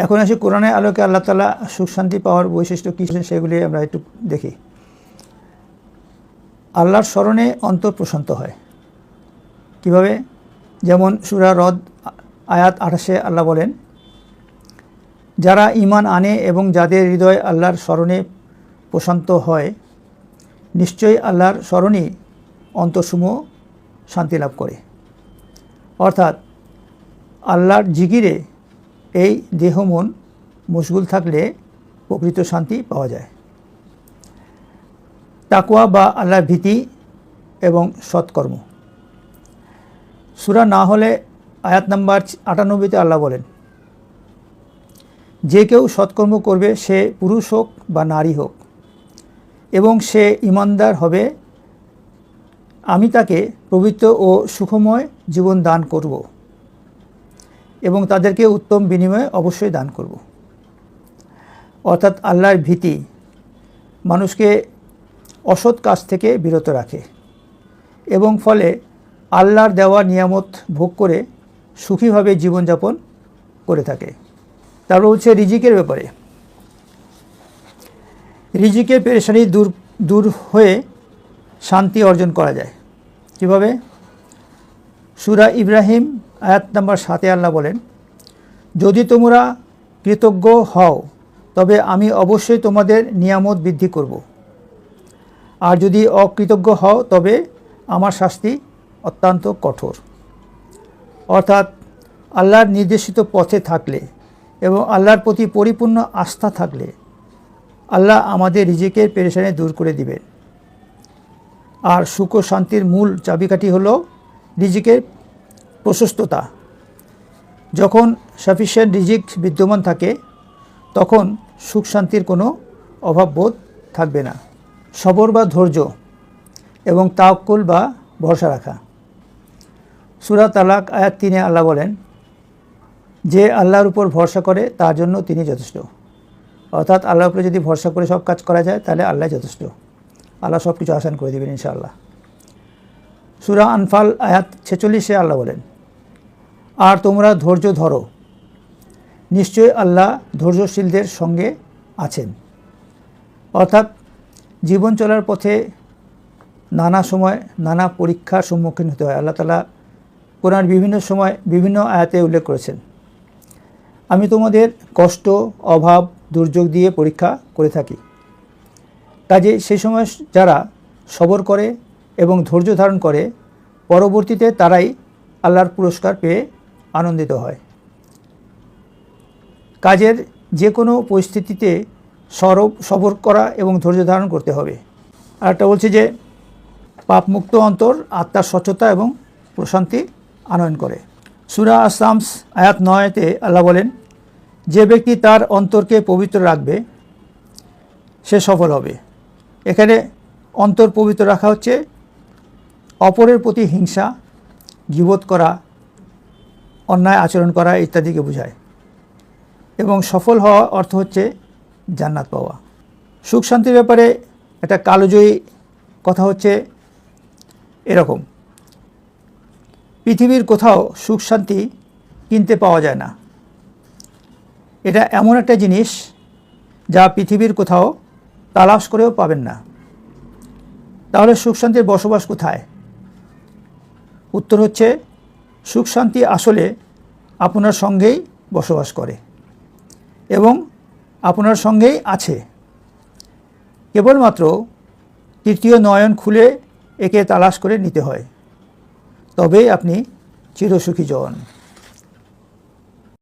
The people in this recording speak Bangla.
এখন আসি কোরআনের আলোকে আল্লাহ তাআলা সুখ শান্তি পাওয়ার বৈশিষ্ট্য কী সেগুলি আমরা একটু দেখি। আল্লাহর স্মরণে অন্তর প্রশান্ত হয়। কিভাবে? যেমন সূরা রদ আয়াত 28 আল্লাহ বলেন, যারা ঈমান আনে এবং যাদের হৃদয় আল্লাহর স্মরণে প্রশান্ত হয়, নিশ্চয়ই আল্লাহর স্মরণই অন্তরসমূহ শান্তি লাভ করে। অর্থাৎ আল্লাহর জিকিরে এই দেহ মন মশগুল থাকলে প্রকৃত শান্তি পাওয়া যায়। তাকওয়া বা আল্লাহর ভীতি এবং সৎকর্ম। সূরা নাহলে আয়াত নাম্বার 98 আল্লাহ বলেন, যে কেউ সৎকর্ম করবে সে পুরুষ হোক বা নারী হোক এবং সে ঈমানদার হবে, আমি তাকে পবিত্র ও সুখময় জীবন দান করব এবং তাদেরকে উত্তম বিনিময়ে অবশ্যই দান করব। অর্থাৎ আল্লাহর ভীতি মানুষকে অসৎ কাজ থেকে বিরত রাখে এবং ফলে আল্লাহর দেওয়া নিয়ামত ভোগ করে সুখীভাবে জীবনযাপন করে থাকে। তারপর হচ্ছে রিজিকের ব্যাপারে। রিজিকের পেরেশানি দূর হয়ে শান্তি অর্জন করা যায়। কীভাবে? সূরা ইব্রাহিম আয়াত নাম্বার 7 আল্লাহ বলেন, যদি তোমরা কৃতজ্ঞ হও তবে আমি অবশ্যই তোমাদের নিয়ামত বৃদ্ধি করব, আর যদি অকৃতজ্ঞ হও তবে আমার শাস্তি অত্যন্ত কঠোর। অর্থাৎ আল্লাহর নির্দেশিত পথে থাকলে এবং আল্লাহর প্রতি পরিপূর্ণ আস্থা থাকলে আল্লাহ আমাদের রিজিকের পেরেশানি দূর করে দিবেন। আর সুখ ও শান্তির মূল চাবিকাঠি হলো রিজিকের প্রশস্ততা। যখন সাফিসিয়েন্ট রিজিক বিদ্যমান থাকে তখন সুখ শান্তির কোনো অভাববোধ থাকবে না। সবর বা ধৈর্য এবং তাওয়াক্কুল বা ভরসা রাখা। সূরা তালাক আয়াত 3 আল্লাহ বলেন, যে আল্লাহর উপর ভরসা করে তার জন্য তিনি যথেষ্ট। অর্থাৎ আল্লাহর উপরে যদি ভরসা করে সব কাজ করা যায় তাহলে আল্লাহ যথেষ্ট। আল্লাহ সব কিছু আসান করে দেবেন ইনশাআল্লাহ। সূরা আনফাল আয়াত 46 আল্লাহ বলেন, আর তোমরা ধৈর্য ধরো, নিশ্চয়ই আল্লাহ ধৈর্যশীলদের সঙ্গে আছেন। অর্থাৎ জীবন চলার পথে নানা সময় নানা পরীক্ষার সম্মুখীন হতে হয়। আল্লাহ তাআলা কোরআন বিভিন্ন সময় বিভিন্ন আয়াতে উল্লেখ করেছেন, আমি তোমাদের কষ্ট, অভাব, দুর্যোগ দিয়ে পরীক্ষা করে থাকি। কাজে সেই সময় যারা সবর করে এবং ধৈর্য ধারণ করে পরবর্তীতে তারাই আল্লাহর পুরস্কার পেয়ে আনন্দিত হয়। কাজের যে কোনো পরিস্থিতিতে সবর করা এবং ধৈর্য ধারণ করতে হবে। আর একটা বলছে যে পাপমুক্ত অন্তর আত্মার স্বচ্ছতা এবং প্রশান্তি আনয়ন করে। সূরা আস-শামস আয়াত 9 আল্লাহ বলেন, যে ব্যক্তি তার অন্তরকে পবিত্র রাখবে সে সফল হবে। এখানে অন্তর পবিত্র রাখা হচ্ছে অপরের প্রতি হিংসা, গীবত করা, অন্যায় আচরণ করা ইত্যাদিকে বোঝায়। এবং সফল হওয়া অর্থ হচ্ছে জান্নাত পাওয়া। সুখ শান্তির ব্যাপারে একটা কালজয়ী কথা হচ্ছে এরকম, পৃথিবীর কোথাও সুখ শান্তি কিনতে পাওয়া যায় না। এটা এমন একটা জিনিস যা পৃথিবীর কোথাও তালাশ করেও পাবেন না। তাহলে সুখ শান্তির বসবাস কোথায়? উত্তর হচ্ছে সুখ শান্তি আসলে আপনার সঙ্গেই বসবাস করে এবং আপনার সঙ্গেই আছে। কেবলমাত্র তৃতীয় নয়ন খুলে একে তালাশ করে নিতে হয়, তবেই আপনি চিরসুখী হন।